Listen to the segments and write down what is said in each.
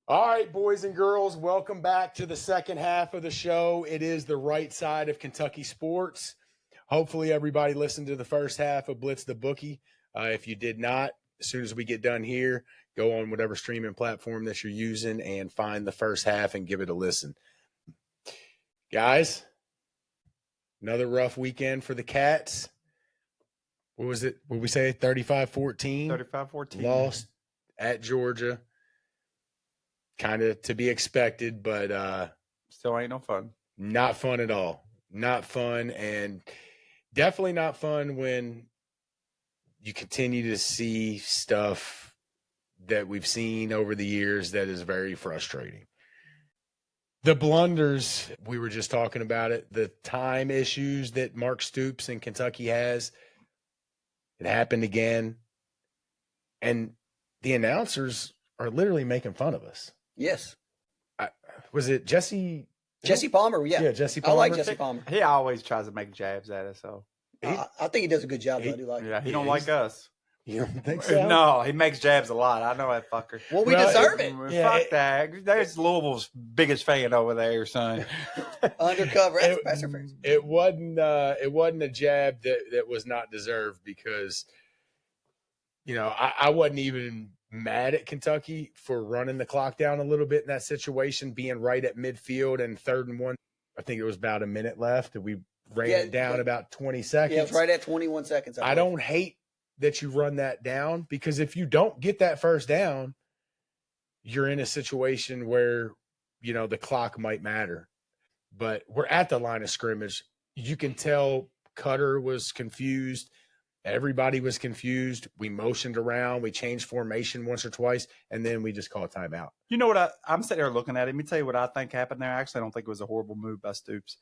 All right, boys and girls, welcome back to the second half of the show. It is the right side of Kentucky sports. Hopefully, everybody listened to the first half of Blitz the Bookie. If you did not, as soon as we get done here, go on whatever streaming platform that you're using and find the first half and give it a listen. Guys, another rough weekend for the Cats. What was it? What did we say? 35-14? 35-14. Lost at Georgia. Kind of to be expected, but still ain't no fun. Not fun at all. Not fun, and definitely not fun when you continue to see stuff that we've seen over the years that is very frustrating. The blunders, we were just talking about it, the time issues that Mark Stoops in Kentucky has, it happened again. And the announcers are literally making fun of us. Yes. Was it Jesse Palmer? Yeah. Yeah, Jesse Palmer. I like Jesse Palmer. He always tries to make jabs at us. So I think he does a good job. I do like. Yeah, he don't like us. You don't think so? No, he makes jabs a lot. I know that fucker. Well, we deserve it. Fuck that. There's Louisville's biggest fan over there, son. Undercover. It wasn't a jab that was not deserved because, I wasn't even mad at Kentucky for running the clock down a little bit in that situation, being right at midfield and 3rd and 1. I think it was about a minute left, and we ran it down about 20 seconds. Yeah, it was right at 21 seconds. I don't hate that you run that down because if you don't get that first down, you're in a situation where, the clock might matter. But we're at the line of scrimmage. You can tell Cutter was confused. Everybody was confused. We motioned around. We changed formation once or twice, and then we just call a timeout. You know what? I'm sitting there looking at it. Let me tell you what I think happened there. Actually, I don't think it was a horrible move by Stoops.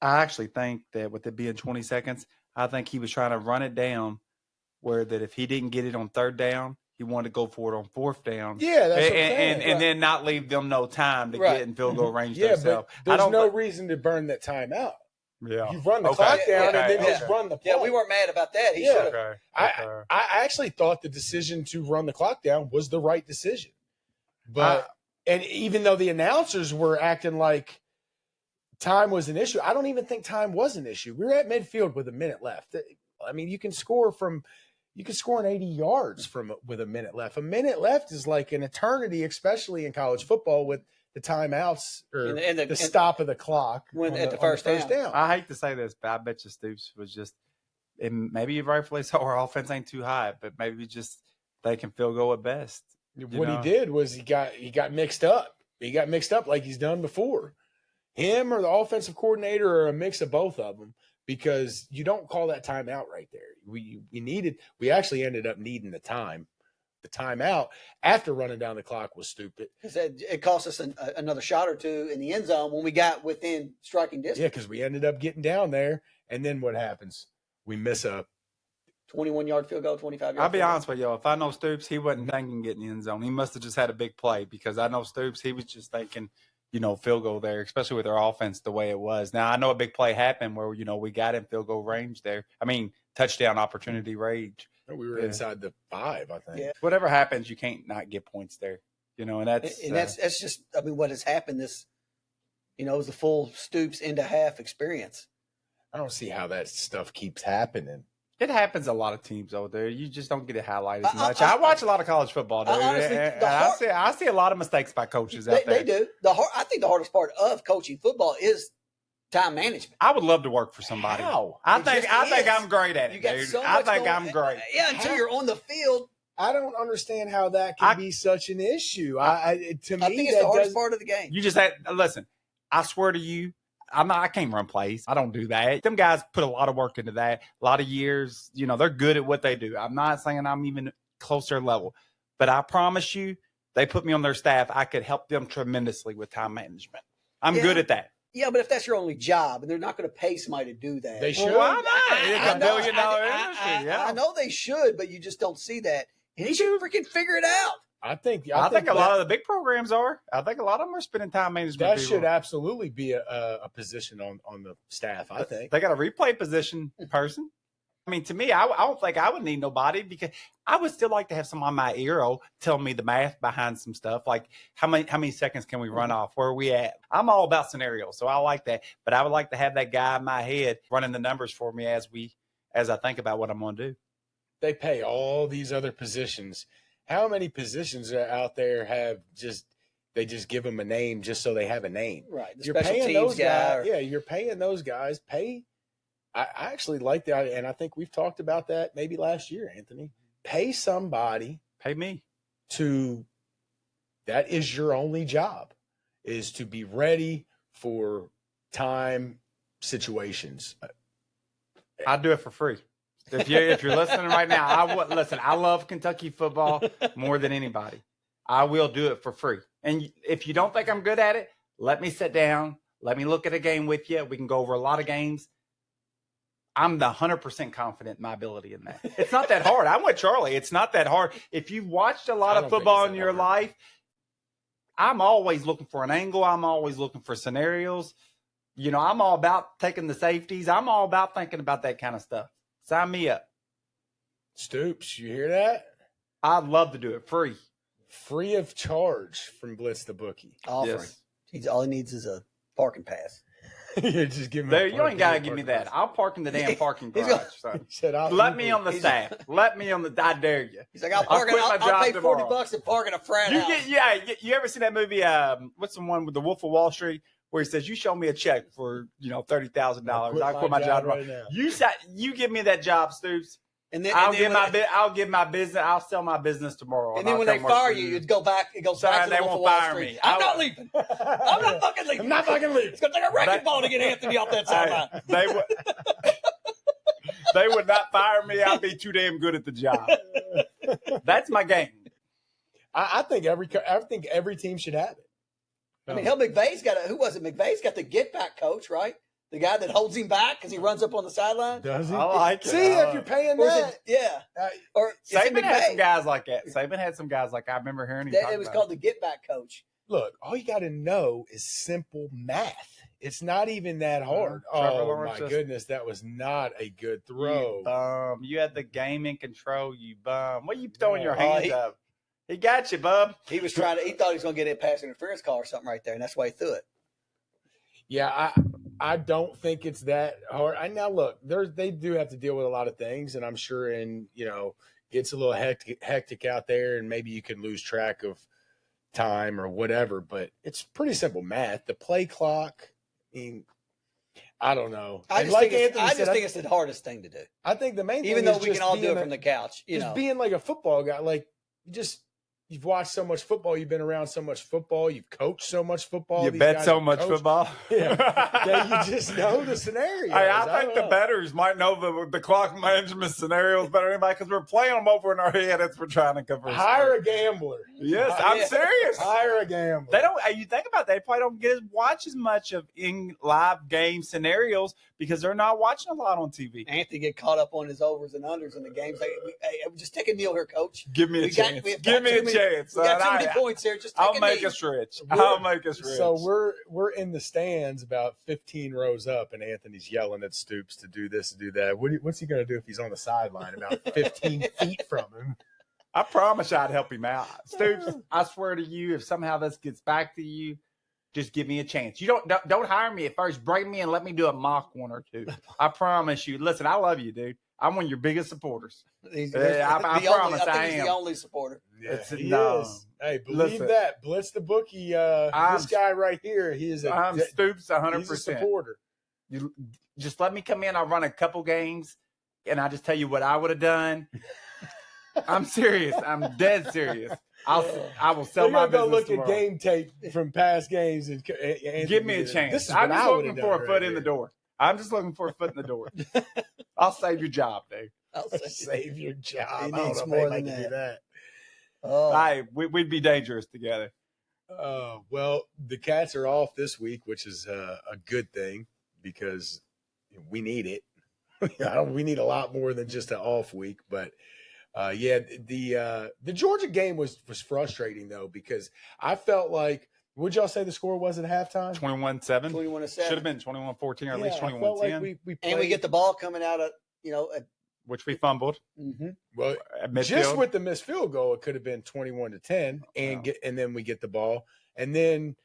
I actually think that with it being 20 seconds, I think he was trying to run it down where that if he didn't get it on 3rd down, he wanted to go for it on 4th down. Yeah, that's what I'm saying. And then not leave them no time to get in field goal range themselves. But there's no reason to burn that timeout. Yeah. You run the clock down and then just run the play. Yeah, we weren't mad about that. He should have. I actually thought the decision to run the clock down was the right decision. But and even though the announcers were acting like time was an issue, I don't even think time was an issue. We were at midfield with a minute left. I mean, you can score in 80 yards with a minute left. A minute left is like an eternity, especially in college football with the timeouts or the stop of the clock at the first down. I hate to say this, but I bet you Stoops was just, and maybe rightfully so, our offense ain't too high, but maybe just they can field goal at best. What he did was he got mixed up. He got mixed up like he's done before. Him or the offensive coordinator or a mix of both of them, because you don't call that timeout right there. We actually ended up needing the time. The timeout after running down the clock was stupid. Because it cost us another shot or two in the end zone when we got within striking distance. Yeah, because we ended up getting down there, and then what happens? We miss a 21-yard field goal, 25-yard I'll be honest with you. If I know Stoops, he wasn't thinking getting in the end zone. He must have just had a big play because I know Stoops, he was just thinking, field goal there, especially with our offense the way it was. Now, I know a big play happened where, we got in field goal range there. I mean, touchdown opportunity range. We were inside the 5, I think. Yeah. Whatever happens, you can't not get points there. And that's just, what has happened this, it was the full Stoops into half experience. I don't see how that stuff keeps happening. It happens a lot of teams over there. You just don't get it highlighted as much. I watch a lot of college football, dude. Honestly, I see a lot of mistakes by coaches out there. They do. I think the hardest part of coaching football is time management. I would love to work for somebody. How? I think I'm great at it, dude. I think I'm great. Yeah, until you're on the field. I don't understand how that can be such an issue. To me, I think it's the hardest part of the game. You just listen. I swear to you, I can't run plays. I don't do that. Them guys put a lot of work into that. A lot of years. They're good at what they do. I'm not saying I'm even closer level, but I promise you, they put me on their staff. I could help them tremendously with time management. I'm good at that. Yeah, but if that's your only job, and they're not going to pay somebody to do that. They should. Well, why not? It's a $1 billion industry. Yeah. I know they should, but you just don't see that. And he should freaking figure it out. I think a lot of the big programs are. I think a lot of them are spending time management. That should absolutely be a position on the staff, I think. They got a replay position person. I mean, to me, I don't think I would need nobody because I would still like to have someone on my ear telling me the math behind some stuff. Like how many seconds can we run off? Where are we at? I'm all about scenarios, so I like that. But I would like to have that guy in my head running the numbers for me as I think about what I'm going to do. They pay all these other positions. How many positions are out there they just give them a name just so they have a name? Right. The You're special paying teams those guy. guys. Yeah, you're paying those guys. I actually like that, and I think we've talked about that maybe last year, Anthony. Pay somebody. Pay me. That is your only job, is to be ready for time situations. I'd do it for free. If you're listening right now, I love Kentucky football more than anybody. I will do it for free. And if you don't think I'm good at it, let me sit down. Let me look at a game with you. We can go over a lot of games. I'm the 100% confident in my ability in that. It's not that hard. I'm with Charlie. It's not that hard. If you've watched a lot of football in your life, I'm always looking for an angle. I'm always looking for scenarios. You know, I'm all about taking the safeties. I'm all about thinking about that kind of stuff. Sign me up. Stoops, you hear that? I'd love to do it free. Free of charge from Blitz the Bookie. Offering. Yes. All he needs is a parking pass. You just give him you ain't got to give me that. I'll park in the damn parking garage, son. Let me on the staff. Let me on the. I dare you. He's like, I'll pay $40 to park in a frat house. You ever seen that movie? What's the one with the Wolf of Wall Street where he says, "You show me a check for $30,000, I'll quit my job right now." You give me that job, Stoops. And then I'll give my business. I'll sell my business tomorrow. And then when they fire you, it goes back to the Wolf of Wall Street. I'm not leaving. I'm not fucking leaving. I'm not fucking leaving. It's gonna take a wrecking ball to get Anthony off that sideline. They would not fire me. I'd be too damn good at the job. That's my game. I think every team should have it. I mean, McVay's got McVay's got the get back coach, right? The guy that holds him back because he runs up on the sideline. Does he? I like it. See, if you're paying that. Or Saban had some guys like that. Saban had some guys like I remember hearing him talk it was called the get back coach. Look, all you got to know is simple math. It's not even that hard. Oh, my goodness. That was not a good throw. You bum. You had the game in control, you bum. What are you throwing your hands up? He got you, bub. He thought he was going to get a pass interference call or something right there, and that's why he threw it. Yeah, I don't think it's that hard. Now look, they do have to deal with a lot of things, and I'm sure gets a little hectic out there, and maybe you can lose track of time or whatever. But it's pretty simple math. The play clock. I mean, I don't know. I just think it's the hardest thing to do. I think the main thing, even though we can all do it from the couch, being like a football guy, like you've watched so much football. You've been around so much football. You've coached so much football. You bet so much football. Yeah. That you just know the scenarios. Hey, I think the bettors might know the clock management scenarios better than anybody because we're playing them over in our head as we're trying to cover. Hire a gambler. Yes, I'm serious. Hire a gambler. They don't. You think about that, they probably don't watch as much of in live game scenarios because they're not watching a lot on TV. Anthony get caught up on his overs and unders in the games. Just take a kneel here, coach. Give me a chance. Give me a chance. We got too many points here. Just I'll make us rich. I'll make us rich. So we're in the stands about 15 rows up, and Anthony's yelling at Stoops to do this, to do that. What's he going to do if he's on the sideline about 15 feet from him? I promise I'd help him out. Stoops, I swear to you, if somehow this gets back to you, just give me a chance. You don't hire me at first. Bring me and let me do a mock one or two. I promise you. Listen, I love you, dude. I'm one of your biggest supporters. I promise I am. He's the only supporter. Yeah, he is. Hey, believe that. Blitz the Bookie. This guy right here, I'm Stoops 100%. He's a supporter. You just let me come in. I'll run a couple games, and I'll just tell you what I would have done. I'm serious. I'm dead serious. I will sell my business look tomorrow. At game tape from past games and give me a chance. I'm just looking for a foot in the door. I'm just looking for a foot in the door. I'll save your job, dude. I'll save your job. He needs more than that. Oh, we'd be dangerous together. Well, the Cats are off this week, which is a good thing because we need it. We need a lot more than just an off week, but. The Georgia game was frustrating though because I felt like would y'all say the score was at halftime? 21-7. 21-7. Should have been 21-14 or at least 21-10. Like we get the ball coming out of which we fumbled. Mm-hmm. Well, At midfield. just with the missed field goal, it could have been 21-10, and then we get the ball, and then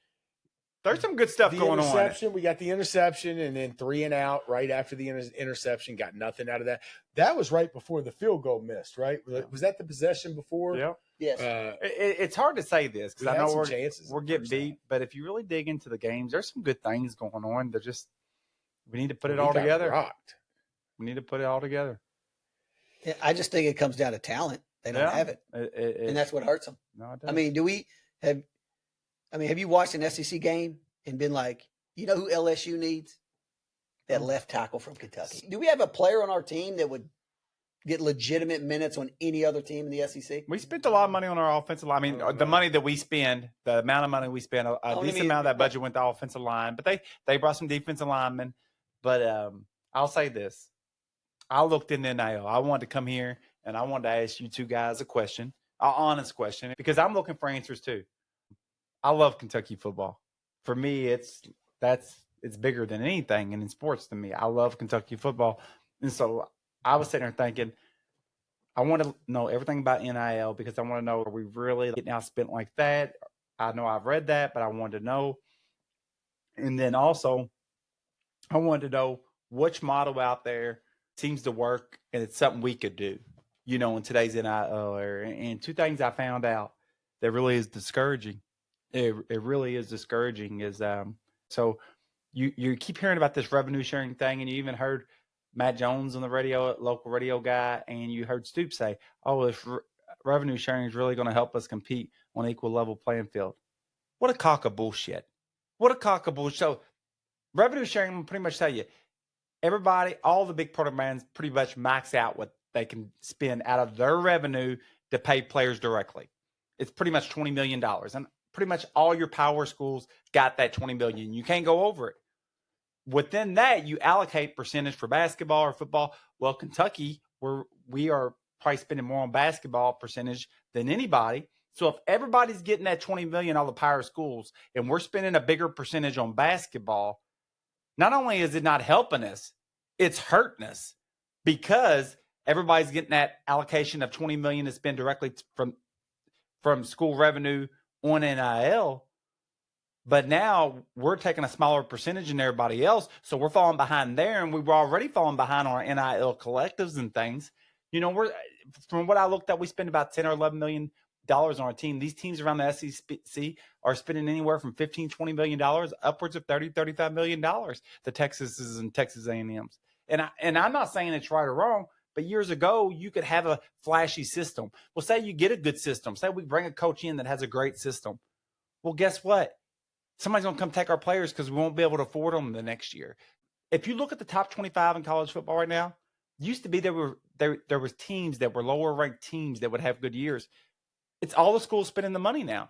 there's some good stuff the going on. interception. We got the interception, and then 3 and out right after the interception. Got nothing out of that. That was right before the field goal missed. Right? Was that the possession before? Yeah. Yes. It's hard to say this because I know we're getting beat, but if you really dig into the games, there's some good things going on. They're just we need to put it all together. Rocked. We need to put it all together. Yeah, I just think it comes down to talent. They don't have it, and that's what hurts them. No, it doesn't. I mean, have you watched an SEC game and been like, you know who LSU needs? That left tackle from Kentucky. Do we have a player on our team that would get legitimate minutes on any other team in the SEC? We spent a lot of money on our offensive line. I mean, the money that we spend, the amount of money we spend, a decent amount of that budget went to offensive line. But they brought some defensive linemen. But I'll say this. I looked in the NIL. I wanted to come here, and I wanted to ask you two guys a question, an honest question, because I'm looking for answers too. I love Kentucky football. For me, it's bigger than anything in sports to me. I love Kentucky football. And so I was sitting there thinking, I want to know everything about NIL because I want to know, are we really getting outspent like that? I know I've read that, but I wanted to know. And then also, I wanted to know which model out there seems to work and it's something we could do, in today's NIL era. And two things I found out that really is discouraging. It really is discouraging is so you keep hearing about this revenue sharing thing, and you even heard Matt Jones on the radio, local radio guy, and you heard Stoops say, oh, if revenue sharing is really going to help us compete on an equal level playing field. What a cock of bullshit. What a cock of bullshit. So revenue sharing will pretty much tell you, everybody, all the big product brands pretty much max out what they can spend out of their revenue to pay players directly. It's pretty much $20 million. And pretty much all your power schools got that $20 million. You can't go over it. Within that, you allocate percentage for basketball or football. Well, Kentucky, we are probably spending more on basketball percentage than anybody. So if everybody's getting that $20 million, all the power schools, and we're spending a bigger percentage on basketball, not only is it not helping us, it's hurting us because everybody's getting that allocation of $20 million to spend directly from school revenue on NIL. But now we're taking a smaller percentage than everybody else. So we're falling behind there, and we were already falling behind on our NIL collectives and things. We're from what I looked at, we spend about $10 or $11 million on our team. These teams around the SEC are spending anywhere from $15-20 million, upwards of $30-35 million. The Texases and Texas A&Ms. And I'm not saying it's right or wrong, but years ago you could have a flashy system. Well, say you get a good system. Say we bring a coach in that has a great system. Well, guess what? Somebody's going to come take our players because we won't be able to afford them the next year. If you look at the top 25 in college football right now, used to be there was teams that were lower ranked teams that would have good years. It's all the schools spending the money now.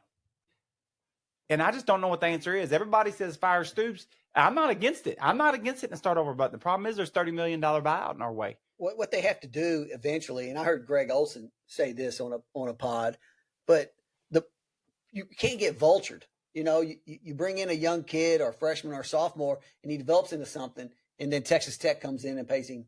And I just don't know what the answer is. Everybody says fire Stoops. I'm not against it. I'm not against it and start over. But the problem is there's $30 million buyout in our way. What they have to do eventually, and I heard Greg Olson say this on a pod, but you can't get vultured. You bring in a young kid or freshman or sophomore, and he develops into something, and then Texas Tech comes in and pays him.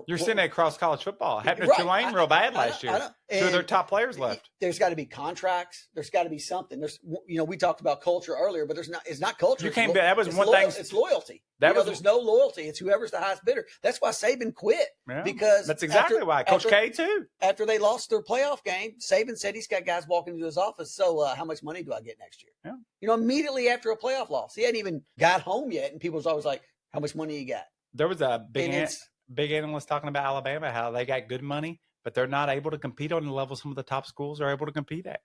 You're seeing that across college football. Happened to Tulane real bad last year. Two of their top players left. There's got to be contracts. There's got to be something. We talked about culture earlier, but it's not culture. You can't. That was one thing. It's loyalty. There's no loyalty. It's whoever's the highest bidder. That's why Saban quit. Yeah, because that's exactly why. Coach K too. After they lost their playoff game, Saban said he's got guys walking into his office. So how much money do I get next year? Yeah. Immediately after a playoff loss, he hadn't even got home yet, and people was always like, "How much money you got?" There was a big analyst talking about Alabama, how they got good money, but they're not able to compete on the level some of the top schools are able to compete at.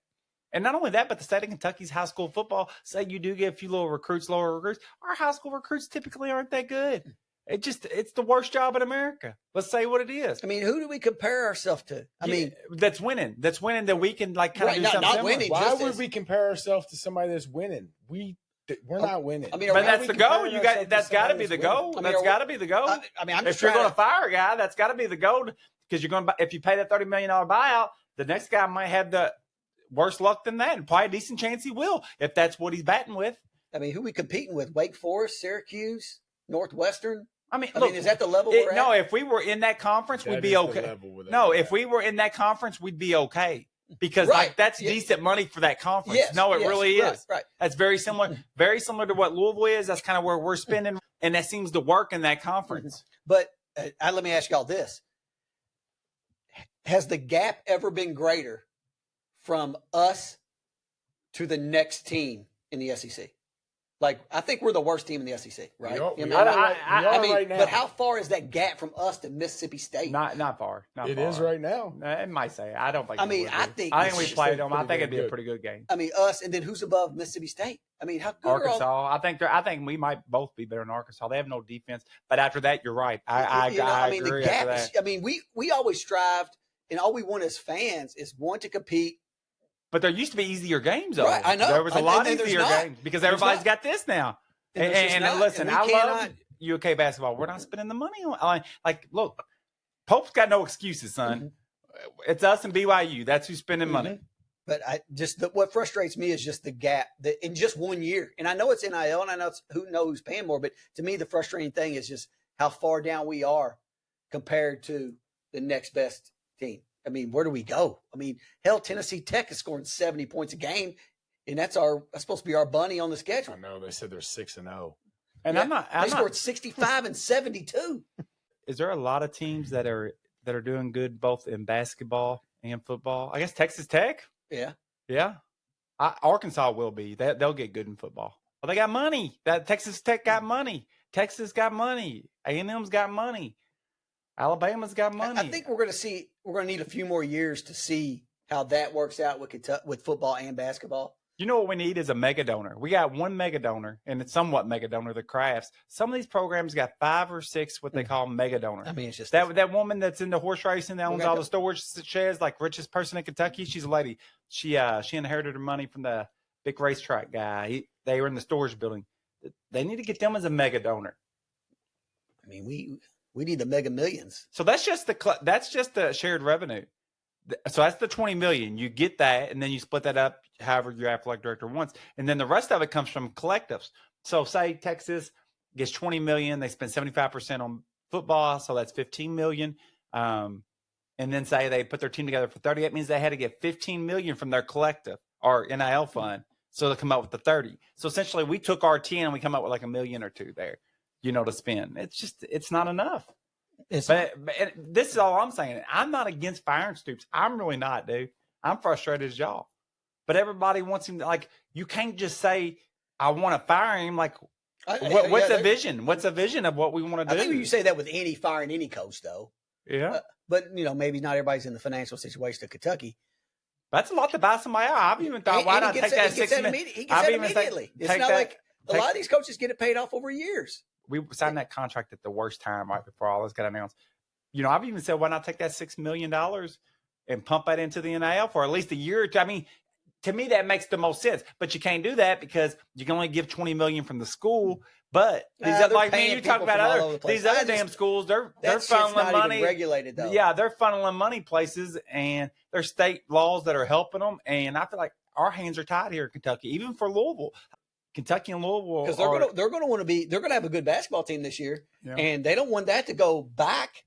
And not only that, but the state of Kentucky's high school football, say you do get a few lower recruits, our high school recruits typically aren't that good. It's the worst job in America. Let's say what it is. I mean, who do we compare ourselves to? That's winning. That's winning that we can kind of do something not similar. winning. Why would we compare ourselves to somebody that's winning? We're not winning. But that's the goal. That's got to be the goal. That's got to be the goal. If you're going to fire a guy, that's got to be the goal. Because if you pay that $30 million buyout, the next guy might have the worse luck than that, and probably a decent chance he will if that's what he's batting with. I mean, who we competing with? Wake Forest, Syracuse, Northwestern. I mean, I look, mean, is that the level we're no, at? if we were in that conference, we'd That be is the okay. level where No, they're if at. we were in that conference, we'd be okay because Right. like that's Yeah. decent money for that conference. Yes, No, it yes, really right, is. right. That's very similar to what Louisville is. That's kind of where we're spending, and that seems to work in that conference. But let me ask y'all this: has the gap ever been greater from us to the next team in the SEC? Like, I think we're the worst team in the SEC, right? We are right now. But how far is that gap from us to Mississippi State? Not far. It is right now. It might say. I don't think. I mean, it would I be. think I it's think we just played them. I think pretty it'd be a good. pretty good game. I mean, us, and then who's above Mississippi State? I mean, how good Arkansas. are all? I think we might both be better than Arkansas. They have no defense, but after that, you're right. I mean, agree the gap after is. that. I mean, we always strived, and all we want as fans is one to compete. But there used to be easier games, though. Right, I know. There was a And lot there's easier not. games because There's everybody's not. got this now. And there's just And not. listen, And we I cannot. love UK basketball. We're not spending the money on. Like, look, Pope's got no excuses, son. It's us and BYU. That's who's spending money. But what frustrates me is just the gap that in just 1 year. And I know it's NIL, and I know it's who's paying more. But to me, the frustrating thing is just how far down we are compared to the next best team. I mean, where do we go? I mean, hell, Tennessee Tech is scoring 70 points a game, and that's supposed to be our bunny on the schedule. I know they said they're 6-0. And Yeah, they scored 65 and 72. Is there a lot of teams that are doing good both in basketball and football? I guess Texas Tech. Yeah. Yeah. Arkansas will be. They'll get good in football. Well, they got money. That Texas Tech got money. Texas got money. A&M's got money. Alabama's got money. I think we're going to need a few more years to see how that works out with football and basketball. You know what we need is a mega donor. We got one mega donor, and it's somewhat mega donor, the Crafts. Some of these programs got 5 or 6 what they call mega donor. I mean, it's just that woman that's into horse racing that owns all the storage sheds, like richest person in Kentucky. She's a lady. She inherited her money from the big racetrack guy. They were in the storage building. They need to get them as a mega donor. I mean, we need the mega millions. So that's just the shared revenue. So that's the 20 million. You get that, and then you split that up however your athletic director wants, and then the rest of it comes from collectives. So say Texas gets 20 million, they spend 75% on football, so that's 15 million. And then say they put their team together for 30. That means they had to get 15 million from their collective or NIL fund, so they come up with the 30. So essentially, we took our 10 and we come up with like $1 million or $2 million there, to spend. It's not enough. But this is all I'm saying. I'm not against firing Stoops. I'm really not, dude. I'm frustrated as y'all. But everybody wants him to, like, you can't just say, I want to fire him. Like, what's the vision? What's the vision of what we want to do? I think you say that with firing any coach, though. Yeah. But, maybe not everybody's in the financial situation of Kentucky. That's a lot to buy somebody out. I've even thought, why not take that 6 million? He gets that immediately. It's not like a lot of these coaches get it paid off over years. We signed that contract at the worst time right before all this got announced. I've even said, why not take that $6 million and pump that into the NIL for at least a year or two? I mean, to me, that makes the most sense. But you can't do that because you can only give $20 million from the school. But these like me, you talk about these other damn schools, they're funneling money. Regulated though. Yeah, they're funneling money places, and there's state laws that are helping them. And I feel like our hands are tied here in Kentucky, even for Louisville. Kentucky and Louisville, because they're going to have a good basketball team this year, yeah. And they don't want that to go back.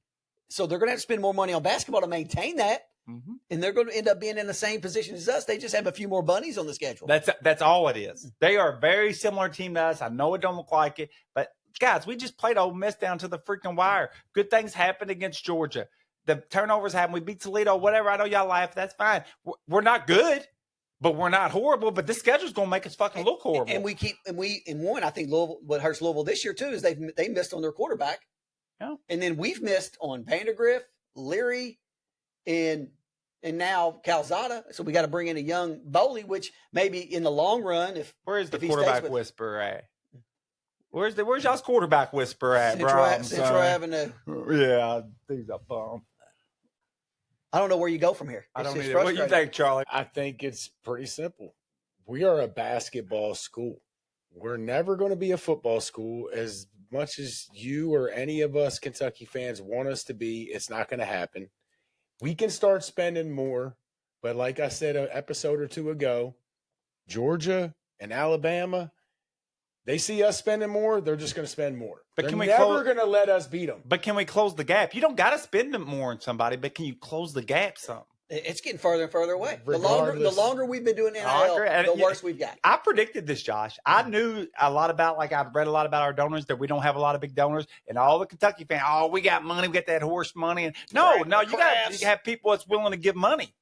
So they're going to have to spend more money on basketball to maintain that, and they're going to end up being in the same position as us. They just have a few more bunnies on the schedule. That's all it is. They are a very similar team to us. I know it don't look like it, but guys, we just played Ole Miss down to the freaking wire. Good things happened against Georgia. The turnovers happened. We beat Toledo. Whatever. I know y'all laugh. That's fine. We're not good. But we're not horrible. But this schedule's going to make us fucking look horrible. And I think Louisville. What hurts Louisville this year too is they missed on their quarterback. Yeah. And then we've missed on Vandergriff, Leary, and now Calzada. So we got to bring in a young Bowley, which maybe in the long run, where's the quarterback whisperer at? Where's y'all's quarterback whisperer at, Central Avenue. Yeah, these are bum. I don't know where you go from here. I don't either. What do you think, Charlie? I think it's pretty simple. We are a basketball school. We're never going to be a football school. As much as you or any of us Kentucky fans want us to be, it's not going to happen. We can start spending more, but like I said an episode or two ago, Georgia and Alabama, They see us spending more, they're just going to spend more. But they're can we never going to let us beat them. But can we close the gap? You don't got to spend more on somebody, but can you close the gap some? It's getting further and further away. The Regardless. longer we've been doing NIL, agree. the worse we've got. I predicted this, Josh. I knew a lot about, like, I've read a lot about our donors, that we don't have a lot of big donors, and all the Kentucky fans, oh, we got money, we got that horse money. And you got to have people that's willing to give money.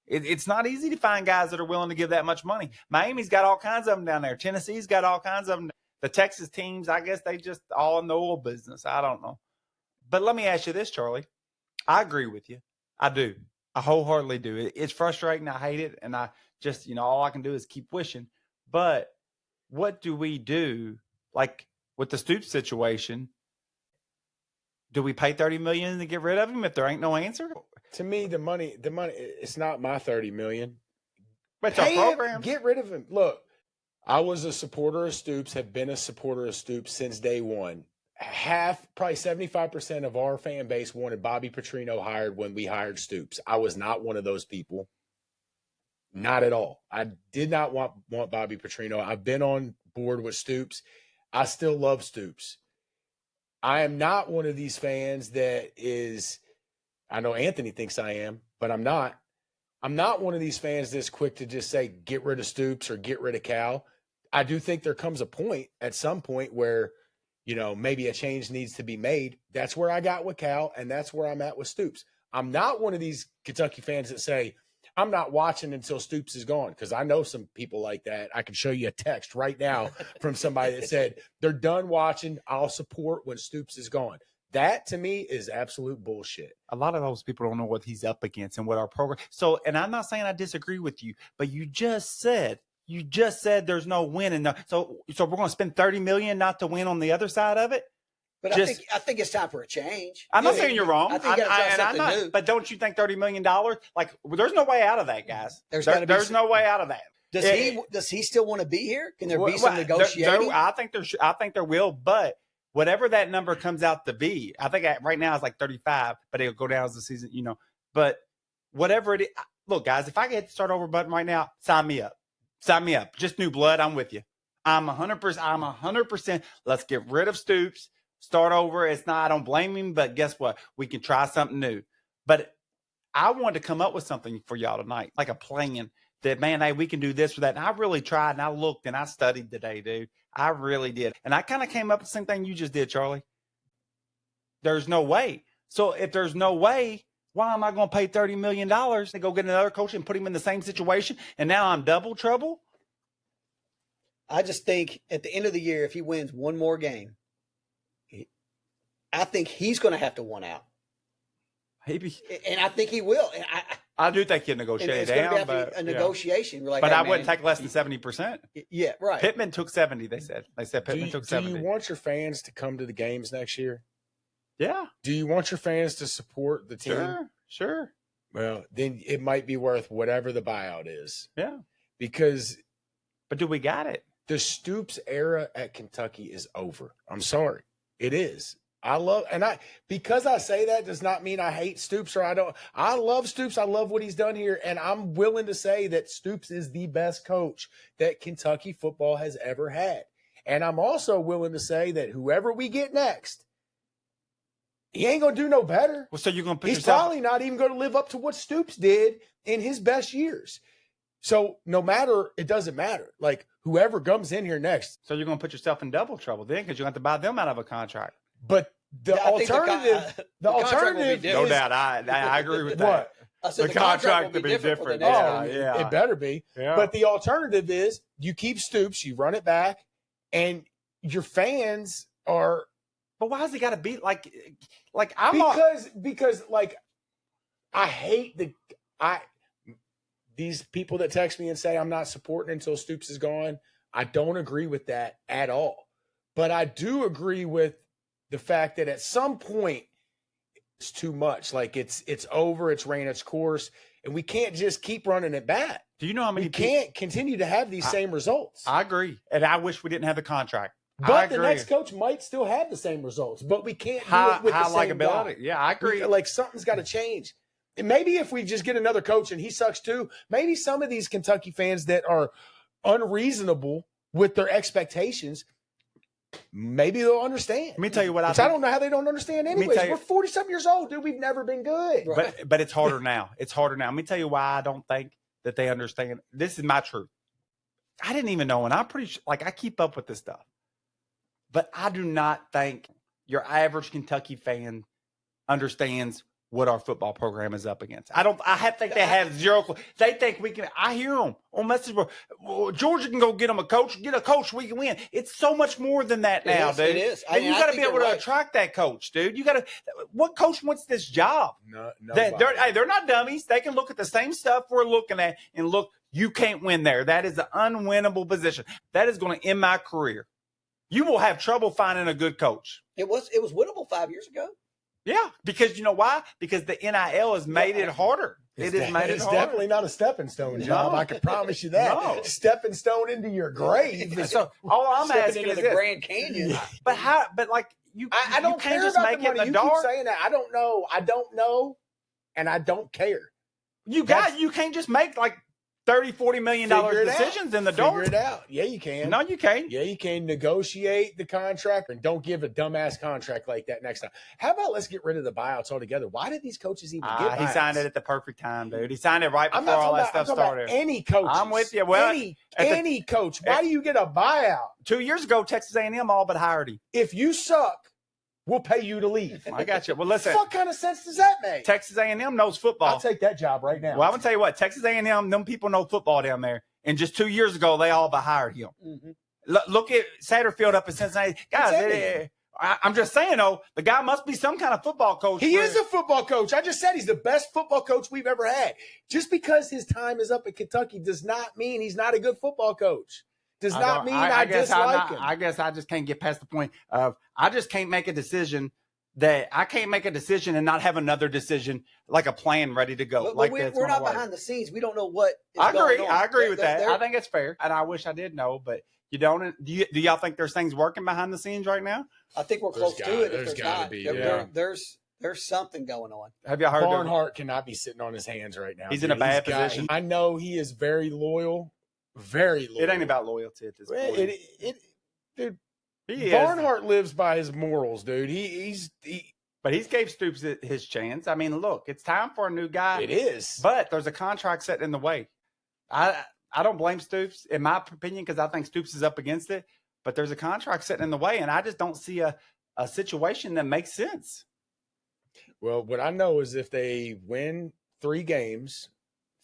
It's not easy to find guys that are willing to give that much money. Miami's got all kinds of them down there. Tennessee's got all kinds of them. The Texas teams, I guess they just all in the oil business. I don't know. But let me ask you this, Charlie. I agree with you. I do. I wholeheartedly do. It's frustrating. I hate it. And I just, all I can do is keep wishing. But what do we do? Like with the Stoops situation, do we pay $30 million to get rid of him if there ain't no answer? To me, the money, it's not my $30 million. But it's our program. Get rid of him. Look, I was a supporter of Stoops, have been a supporter of Stoops since day one. Probably 75% of our fan base wanted Bobby Petrino hired when we hired Stoops. I was not one of those people. Not at all. I did not want Bobby Petrino. I've been on board with Stoops. I still love Stoops. I am not one of these fans that is, I know Anthony thinks I am, but I'm not. I'm not one of these fans that's quick to just say, get rid of Stoops or get rid of Cal. I do think there comes a point at some point where, maybe a change needs to be made. That's where I got with Cal, and that's where I'm at with Stoops. I'm not one of these Kentucky fans that say, I'm not watching until Stoops is gone, because I know some people like that. I can show you a text right now from somebody that said they're done watching. I'll support when Stoops is gone. That, to me, is absolute bullshit. A lot of those people don't know what he's up against and what our program. So, and I'm not saying I disagree with you, but you just said there's no win in there. So we're going to spend $30 million not to win on the other side of it. But I think it's time for a change. I'm not saying you're wrong. I think I'm not. New. But don't you think $30 million? Like, there's no way out of that, guys. There's no way out of that. Does he still want to be here? Can there be some negotiating? I think there will, but whatever that number comes out to be, I think right now it's like 35, but it'll go down as the season, But whatever it is, look, guys, if I get to start over button right now, sign me up. Sign me up. Just new blood. I'm with you. I'm 100%. Let's get rid of Stoops. Start over. It's not, I don't blame him, but guess what? We can try something new. But I wanted to come up with something for y'all tonight, like a plan that, man, hey, we can do this or that. And I really tried, and I looked, and I studied today, dude. I really did. And I kind of came up with the same thing you just did, Charlie. There's no way. So if there's no way, why am I going to pay $30 million to go get another coach and put him in the same situation? And now I'm double trouble? I just think at the end of the year, if he wins one more game, I think he's going to have to one out. Maybe. And I think he will. And I do think he'll negotiate down. But a negotiation. Like, but I wouldn't take less than 70%. Yeah, right. Pittman took 70, they said. They said Pittman took 70. Do you want your fans to come to the games next year? Yeah. Do you want your fans to support the team? Sure. Well, then it might be worth whatever the buyout is. Yeah. But do we got it? The Stoops era at Kentucky is over. I'm sorry. It is. Because I say that does not mean I hate Stoops or I don't. I love Stoops. I love what he's done here. And I'm willing to say that Stoops is the best coach that Kentucky football has ever had. And I'm also willing to say that whoever we get next, he ain't going to do no better. Well, so you're going to put He's probably not even going to live up to what Stoops did in his best years. So it doesn't matter. Like, whoever comes in here next. So you're going to put yourself in double trouble then, because you have to buy them out of a contract. But the alternative is, no doubt. I agree with that. I said the contract will be different. It better be. Yeah. But the alternative is you keep Stoops, you run it back, and your fans are. But why has it got to be like because I hate these people that text me and say I'm not supporting until Stoops is gone. I don't agree with that at all. But I do agree with the fact that at some point it's too much. Like it's over, it's ran its course, and we can't just keep running it back. Do you know how many we can't continue to have these same results? I agree. And I wish we didn't have the contract. But the next coach might still have the same results, but we can't do it with the same guy. Yeah, I agree. Like something's got to change. And maybe if we just get another coach and he sucks too, maybe some of these Kentucky fans that are unreasonable with their expectations, maybe they'll understand. Let me tell you what I don't know how they don't understand anyways. tell you- We're 40-something years old, dude. We've never been good. Right. But it's harder now. It's harder now. Let me tell you why I don't think that they understand. This is my truth. I didn't even know, and I'm pretty sure, like, I keep up with this stuff. But I do not think your average Kentucky fan understands what our football program is up against. I think they have zero clue. They think we can. I hear them on message board. Well, Georgia can go get them a coach. Get a coach, we can win. It's so much more than that now, dude. It is. And you got to be able to attract that coach, dude. You got to. What coach wants this job? No, They're not dummies. They can look at the same stuff we're looking at and look. You can't win there. That is an unwinnable position. That is going to end my career. You will have trouble finding a good coach. It was winnable 5 years ago. Yeah, because you know why? Because the NIL has made it harder. It's definitely not a stepping stone job. I can promise you that. No. Stepping stone into your grave. So all I'm asking into is the this. Grand Canyon. But how? But like you, I don't you can't care just about make the it in money. the You dark. keep saying that. I don't know, and I don't care. You can't just make like $30-40 million decisions in the dark. Figure it out. Yeah, you can. No, you can't. Yeah, you can negotiate the contract and don't give a dumbass contract like that next time. How about let's get rid of the buyouts altogether? Why did these coaches even get buyouts? He signed it at the perfect time, dude. He signed it right I'm before not all that talking stuff about started. any coaches. I'm with you. Well, any coach. Why do you get a buyout? 2 years ago, Texas A&M all but hired him. If you suck, we'll pay you to leave. I got you. Well, listen. What kind of sense does that make? Texas A&M knows football. I'll take that job right now. Well, I'm gonna tell you what. Texas A&M, them people know football down there. And just 2 years ago, they all but hired him. Mm-hmm. Look at Satterfield up in Cincinnati. Guys, I'm just saying, though, the guy must be some kind of football coach. He is a football coach. I just said he's the best football coach we've ever had. Just because his time is up at Kentucky does not mean he's not a good football coach. Does not mean I dislike him. I guess I just can't get past the point of I just can't make a decision that I can't make a decision and not have another decision like a plan ready to go. But we're not behind the scenes. We don't know what is I agree. going on. I agree with that. I think it's fair. And I wish I did know, but you don't. Do y'all think there's things working behind the scenes right now? I think we're close to it. There's got to be. There's something going on. Have y'all heard Barnhart cannot be sitting on his hands right now. He's in a bad position. I know he is very loyal. Very loyal. It ain't about loyalty at this point. Dude, He Barnhart lives by his morals, dude. But he's gave Stoops his chance. I mean, look, it's time for a new guy. It is. But there's a contract set in the way. I don't blame Stoops, in my opinion, because I think Stoops is up against it. But there's a contract set in the way, and I just don't see a situation that makes sense. Well, what I know is if they win 3 games,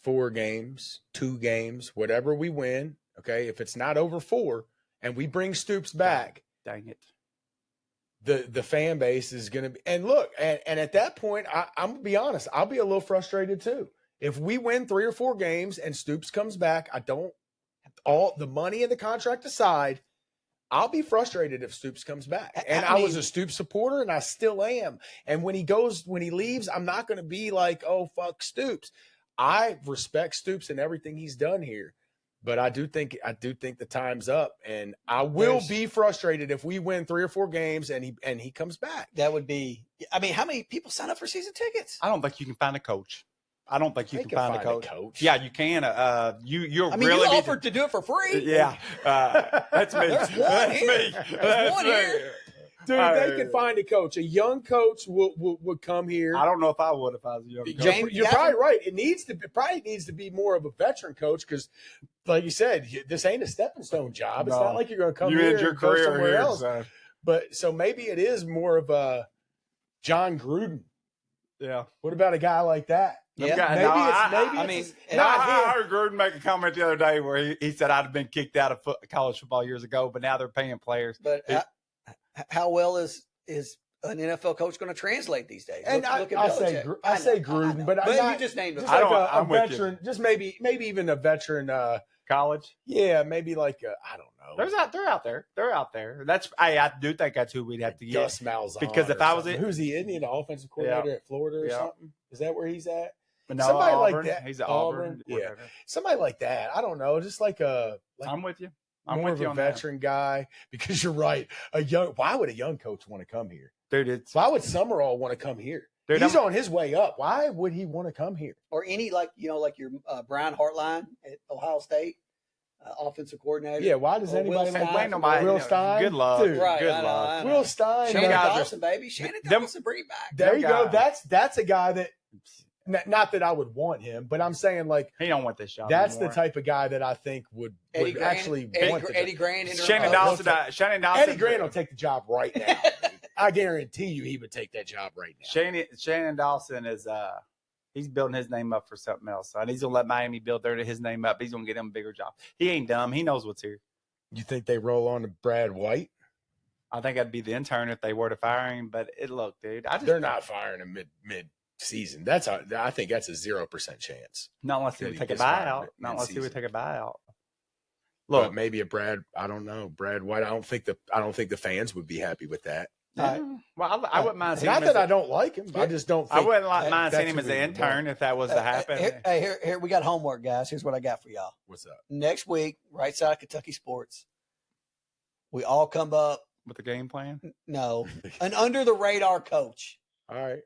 4 games, 2 games, whatever we win, okay, if it's not over 4 and we bring Stoops back, dang it. The fan base is going to be, and look, and at that point, I'm going to be honest, I'll be a little frustrated too. If we win 3 or 4 games and Stoops comes back, all the money in the contract aside, I'll be frustrated if Stoops comes back. And I was a Stoops supporter and I still am. And when he leaves, I'm not going to be like, oh, fuck Stoops. I respect Stoops and everything he's done here. But I do think the time's up, and I will be frustrated if we win 3 or 4 games and he comes back. That would be. I mean, how many people sign up for season tickets? I don't think you can find a coach. I don't think you can find a coach. Yeah, you can. You offered to do it for free. Yeah, that's me. There's one here. There's one here. Dude, they can find a coach. A young coach would come here. I don't know if I would if I was a young coach. You're probably right. It probably needs to be more of a veteran coach because, like you said, this ain't a stepping stone job. It's not like you're going to come here and go somewhere else. But so maybe it is more of a John Gruden. Yeah. What about a guy like that? Yeah. I heard Gruden make a comment the other day where he said I'd have been kicked out of college football years ago, but now they're paying players. But how well is an NFL coach going to translate these days? And I say Gruden, but you just named it. A veteran, just maybe even a veteran college. Yeah, maybe like I don't know. They're out there. They're out there. I do think that's who we'd have to get. Gus Malzahn. Because if I was it, who's he? Isn't he the offensive coordinator at Florida or something? Is that where he's at? No, somebody Auburn. like that. He's at Auburn. Yeah, somebody like that. I don't know. Just like I'm with you. I'm more with you of a veteran guy, because you're right. Why would a young coach want to come here? Dude, why would Summerall want to come here? Dude, he's on his way up. Why would he want to come here? Or any like your Brian Hartline at Ohio State. offensive coordinator. Yeah, why does Or anybody Will like Stein. Will Stein? Good luck. Dude. Right, Good I know, luck. I know. Will Stein. Shannon guys are- Dawson, baby. Shannon them- Dawson, bring it back. There Them you go. guys. That's a guy that not that I would want him, but I'm saying like He don't want this job that's anymore. the type of guy that I think would actually want the Eddie job. Grant. Shannon Oh, Dawson. Shannon Dawson. Eddie Grant will take the job right now. I guarantee you he would take that job right now. Shannon Dawson is he's building his name up for something else. And he's gonna let Miami build his name up. He's gonna get him a bigger job. He ain't dumb. He knows what's here. You think they roll on to Brad White? I think I'd be the intern if they were to fire him. But look, dude, They're not firing him mid season. I think that's a 0% chance. not unless he that would he take a gets fired buyout. Not unless he would mid-season. take a buyout. But Look, maybe a Brad. I don't know. Brad White. I don't think the fans would be happy with that. yeah. Well, I wouldn't mind seeing Not him. that I don't like him. I just don't. I Think wouldn't mind that's seeing him who as we an would want. intern if that was to happen. Here, we got homework, guys. Here's what I got for y'all. What's up? Next week, right side of Kentucky Sports, we all come up. With the game plan, No, an under the radar coach. All right.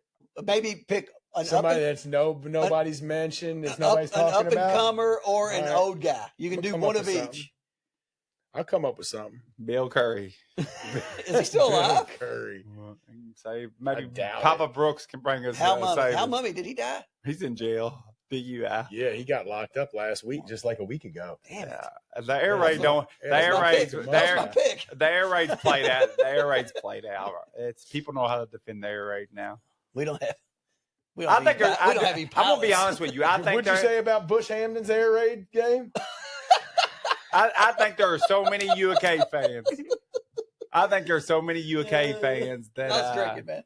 Maybe pick Somebody that's nobody's mentioned. It's nobody's an talking up and about. comer or an All right. old guy. You can We'll do come one up of with each. something. I'll come up with something. Bill Curry. Is he still alive? Bill Curry. Say maybe doubt Papa it. Brooks can bring us. How savings. mummy? Did he die? He's in jail. Big UI. Yeah, he got locked up last week, just like a week ago. Damn it. The air Yeah, raid that's don't. yeah, The that's air my raids. pick. That was my pick. The air raids played out. The air raids played out. It's people know how to defend the air raid now. We don't have. We I think we don't have any I'm gonna be pilots. honest with you. I think What'd you say about Bush Hamden's air raid game? I think there are so many UK fans. I think there are so many UK fans that I was drinking, man.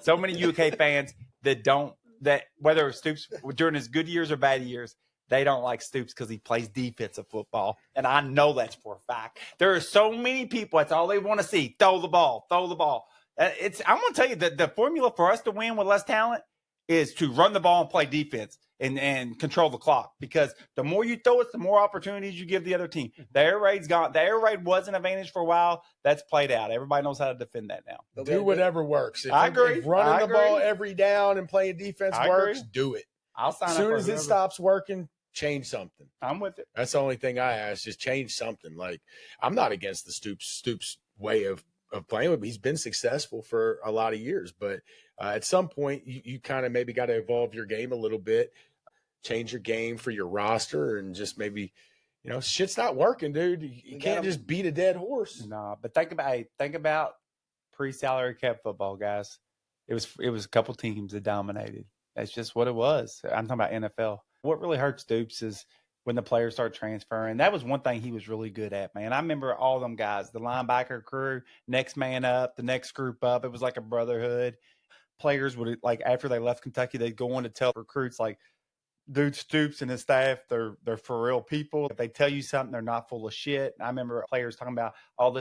so many UK fans that whether Stoops during his good years or bad years, they don't like Stoops because he plays defensive football. And I know that's for a fact. There are so many people, that's all they want to see. Throw the ball, throw the ball. I'm going to tell you that the formula for us to win with less talent is to run the ball and play defense and control the clock. Because the more you throw it, the more opportunities you give the other team. The air raid was an advantage for a while. That's played out. Everybody knows how to defend that now. But Do whatever works. If I agree. If running I the ball agree. every down and playing defense I works, agree. do it. I'll sign As up soon for as it whoever. stops working, change something. I'm with it. That's the only thing I ask. Just change something. Like, I'm not against the Stoops way of playing with him. He's been successful for a lot of years, but at some point you kind of maybe got to evolve your game a little bit, change your game for your roster, and just maybe, shit's not working, dude. You can't just beat a dead horse. No, but think about pre-salary cap football, guys. It was a couple teams that dominated. That's just what it was. I'm talking about NFL. What really hurts Stoops is when the players start transferring. That was one thing he was really good at, man. I remember all them guys, the linebacker crew, next man up, the next group up. It was like a brotherhood. Players would, like, after they left Kentucky, they'd go on to tell recruits, like, dude Stoops and his staff, they're for real people. If they tell you something, they're not full of shit. I remember players talking about all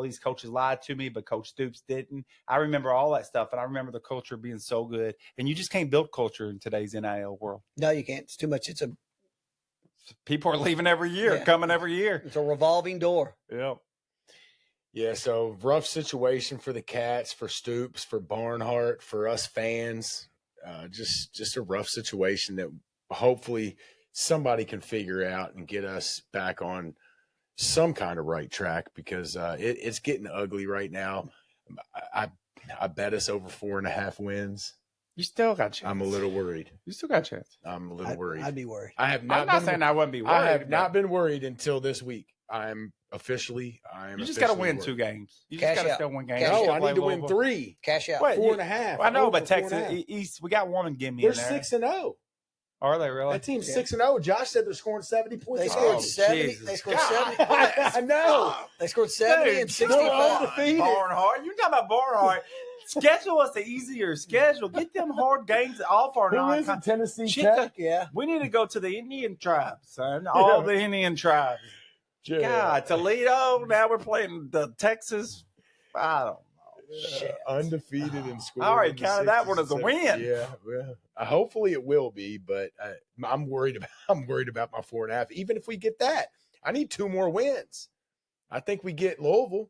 these coaches lied to me, but Coach Stoops didn't. I remember all that stuff, and I remember the culture being so good. And you just can't build culture in today's NIL world. No, you can't. It's too much. People are leaving every year, coming every year. It's a revolving door. Yep. Yeah, so rough situation for the Cats, for Stoops, for Barnhart, for us fans. Just a rough situation that hopefully somebody can figure out and get us back on some kind of right track, because it's getting ugly right now. I bet us over 4.5 wins. You still got a chance. I'm a little worried. You still got a chance. I'm a little worried. I'd be worried. I have not. I'm not saying I wouldn't be worried. I have not been worried until this week. I'm officially. You just got to win worried. 2 games. You Cash just got to out. still win games. Cash No, out. I need to win 3. Cash out. Wait, 4.5. I know, Over but Texas 4.5. East, we got one and give me They're in there. 6-0. Are they really? That team's 6-0. Josh said they're scoring 70 points. They a scored game. 70. Jesus They scored God. 70. I know. They scored 70 Dude, and they're 65. undefeated. Barnhart. You talking about Barnhart? Schedule us the easier schedule. Get them hard games off our Who is it? non. Tennessee Shit, Tech? Yeah. We need to go to the Indian tribes, son. All the Indian tribes. Yeah. God, Toledo. Now we're playing the Texas. I don't know. Shit. Undefeated and scored. I already in the counted that 60s one as a and win. 70s. Yeah. Well, hopefully it will be, but I'm worried about my 4.5. Even if we get that, I need 2 more wins. I think we get Louisville,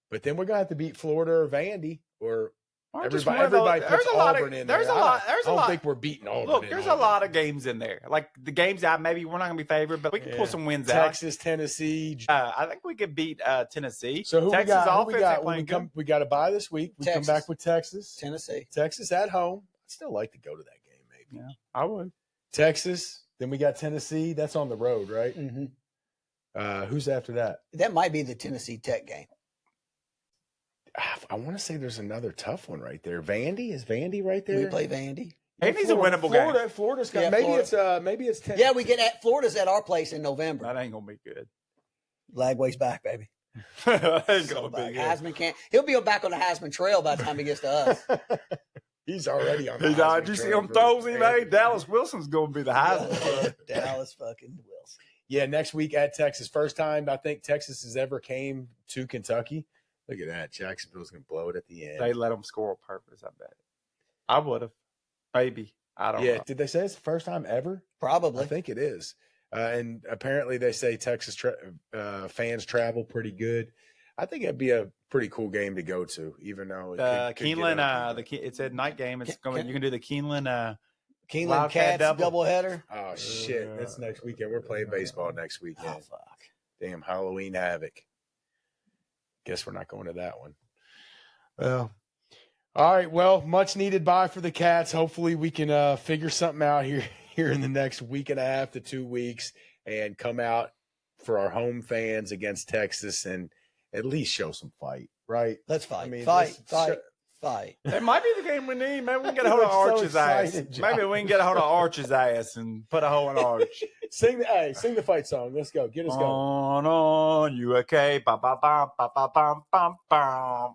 but then we're gonna have to beat Florida or Vandy, or Or just one of Everybody those- puts there's a lot of- Auburn in there's there. a lot- I there's a don't lot- think we're beating Auburn. Look, in there's a Auburn. lot of games in there. Like the games that maybe we're not going to be favored, but we can pull some wins Texas, Tennessee. out. I think we could beat Tennessee. So who Texas we got? Who offense we got? ain't playing good. We got to buy this week. We come Texas. back with Texas. Tennessee. Texas at home. I'd still like to go to that game, maybe. Yeah, I would. Texas. Then we got Tennessee. That's on the road, right? Mm-hmm. Who's after that? That might be the Tennessee Tech game. I want to say there's another tough one right there. Vandy, is Vandy right there? We play Vandy. Vandy's a winnable game. Florida's got Yeah, maybe it's 10. Yeah, we get at Florida's at our place in November. That ain't going to be good. Lagway's back, baby. That ain't So going to be back. good. Heisman can't. He'll be back on the Heisman Trail by the time he gets to us. He's already on. The Did Heisman you see trail him for throws him? Vandy. Hey, Dallas Wilson's going to be the Heisman. Dallas fucking Wilson. Yeah, next week at Texas. First time I think Texas has ever came to Kentucky. Look at that. Jacksonville's going to blow it at the end. They let them score on purpose, I bet. I would have. Maybe. I don't know. Did they say it's the first time ever? Probably. I think it is. And apparently they say Texas fans travel pretty good. I think it'd be a pretty cool game to go to, even though it could get Keeneland, ugly. it's a night game. It's Can- going. You can do the Keeneland. Keeneland Wildcat Cats double. doubleheader. Oh shit! That's next weekend. We're playing baseball next weekend. Oh fuck. Damn Halloween Havoc. Guess we're not going to that one. Well, all right. Well, much needed bye for the Cats. Hopefully, we can figure something out here in the next week and a half to 2 weeks, and come out for our home fans against Texas and at least show some fight. Right? Let's fight. I mean, fight. let's Fight. It might be the game we need. Maybe we can get a hold of You're so Arch's ass. excited, Josh. Maybe we can get a hold of Arch's ass and put a hole in Arch. Sing the fight song. Let's go. Get us going. On, you okay? Ba ba ba ba ba ba ba ba.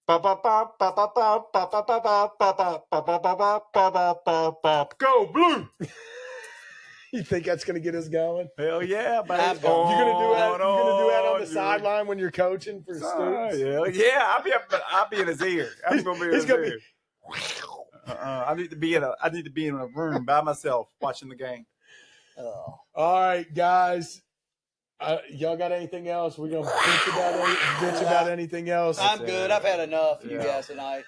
Ba ba ba ba ba ba ba ba ba ba ba ba ba ba ba ba ba ba. Go blue! You think that's going to get us going? Hell yeah, baby! I'm You gonna do that? You gonna do that on the you- sideline when you're coaching for Stoops? Yeah, I'll be in his ear. I'm gonna be in He's his gonna ear. I need to be in a room by myself watching the game. Oh. All right, guys. Y'all got anything else? We're gonna bitch about anything else. I'm good. I've had enough of you Yeah. guys tonight.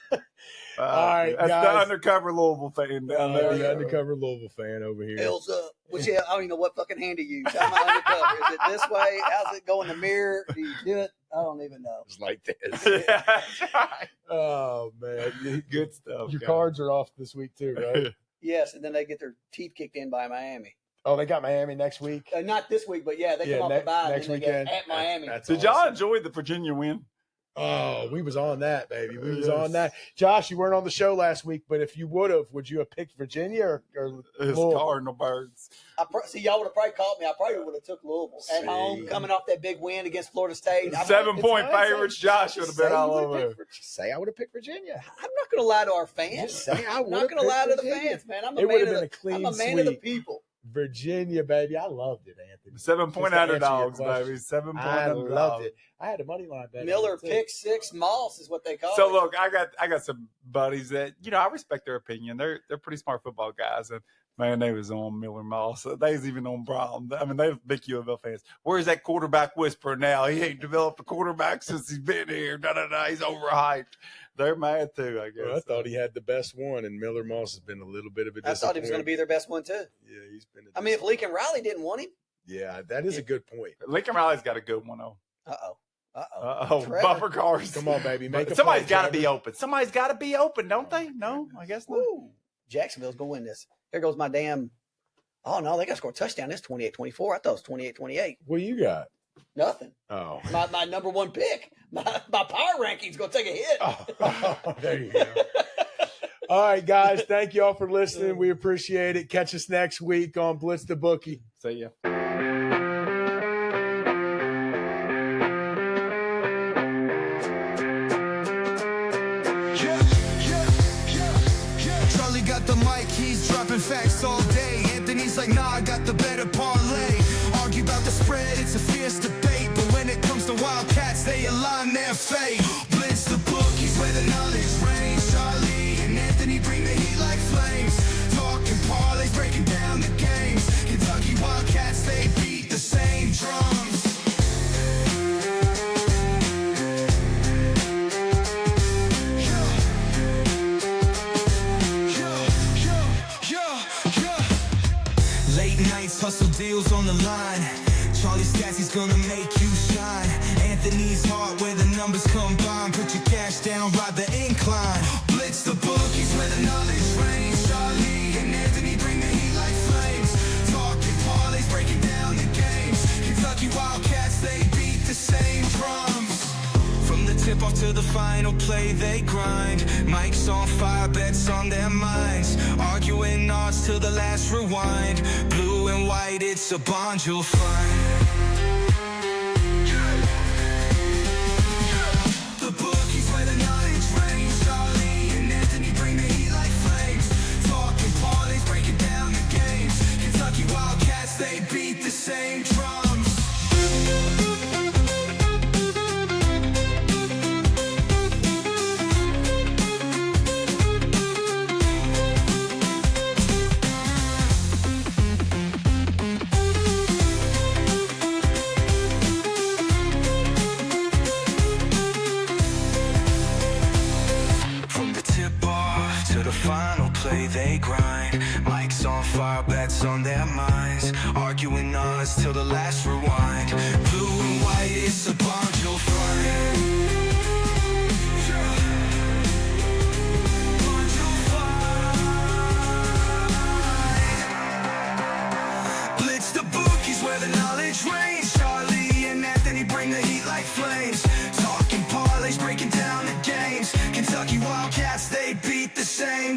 All right, that's guys. the undercover Louisville fan down there. The undercover Louisville fan over here. Hills up. Which I don't even know what fucking hand to use. How am I undercover? Is it this way? How's it go in the mirror? Do you do it? I don't even know. It's like this. Yeah, that's right. Oh man, Good stuff. your guys. cards are off this week too, right? Yes, and then they get their teeth kicked in by Miami. Oh, they got Miami next week. Not this week, but yeah, they Yeah, come off ne- the bye next and then they weekend. get at Miami. That's Did y'all awesome. enjoy the Virginia win? Oh, we was on that, baby. We was Yes. on that. Josh, you weren't on the show last week, but if you would have picked Virginia or It's Louisville? Cardinal Birds. See, y'all would have probably called me. I probably would have took Louisville at See. home, coming off that big win against Florida State. 7-point fine. favorites. Josh would have been all over. Just say I would have picked Virginia. I'm not going to lie to our fans. Just say I I'm would not have going to lie to the Virginia. fans, man. I'm It a would man, have of been a the, clean I'm a man of the sweep. people. Virginia, baby. I loved it, Anthony. 7-point Just to answer your underdogs, question. baby. 7-point I underdogs. loved it. I had a money line bet. Miller on it, too. pick six, Moss is what they call So it. look, I got some buddies that I respect their opinion. They're pretty smart football guys, and man, they was on Miller Moss. They was even on Brown. I mean, they're big U of L fans. Where's that quarterback whisperer now? He ain't developed a quarterback since he's been here. He's overhyped. They're mad too, I guess. Well, I thought he had the best one, and Miller Moss has been a little bit of a I thought he was going to disappointment. be their best one, too. Yeah, he's been. I mean, if Lincoln Riley didn't want him, Yeah, that is a good point. Lincoln Riley's got a good one, though. uh-oh. Trevor. Bumper cars. Come on, baby, make a Somebody's play, got to Trevor. be open. Somebody's got to be open, don't they? No, I guess not. Woo. Jacksonville's going to win this. Here goes my damn. Oh, no, they got to score a touchdown. It's 28-24. I thought it was 28-28. What you got? Nothing. Oh. My number one pick. My power ranking's going to take a hit. Oh, there you go. All right, guys. Thank you all for listening. We appreciate it. Catch us next week on Blitz the Bookie. See ya. Charlie got the mic, he's dropping facts all day. Anthony's like, nah, I got the better parlay. Argue about the spread, it's a fierce debate. But when it comes to Wildcats, they align their fate. Blitz the bookies where the knowledge reigns. Charlie and Anthony bring the heat like flames. Talking parlays, breaking down the games. Kentucky Wildcats, they beat the same drums. Yeah. deals on the line. Charlie Stassie's gonna make you shine. Anthony's heart where the numbers combine. Put your cash down, ride the incline. Blitz the bookies where the knowledge reigns. Charlie and Anthony bring the heat like flames. Talking parlays, breaking down the games. Kentucky Wildcats, they beat the same drums. From the tip off to the final play, they grind. Mike's on fire, bets on their minds. Arguing odds till the last rewind. Blue and white, it's a bond you'll find. The bookies where the knowledge reigns. Charlie and Anthony bring the heat like flames. Talking parlays, breaking down the games. Kentucky Wildcats, they beat the same drums. Final play, they grind. Mike's on fire, bets on their minds. Arguing odds till the last rewind. Blue and white, it's a bond you'll find. Bond you'll find. Blitz the bookies where the knowledge reigns. Charlie and Anthony bring the heat like flames. Talking parlays, breaking down the games. Kentucky Wildcats, they beat the same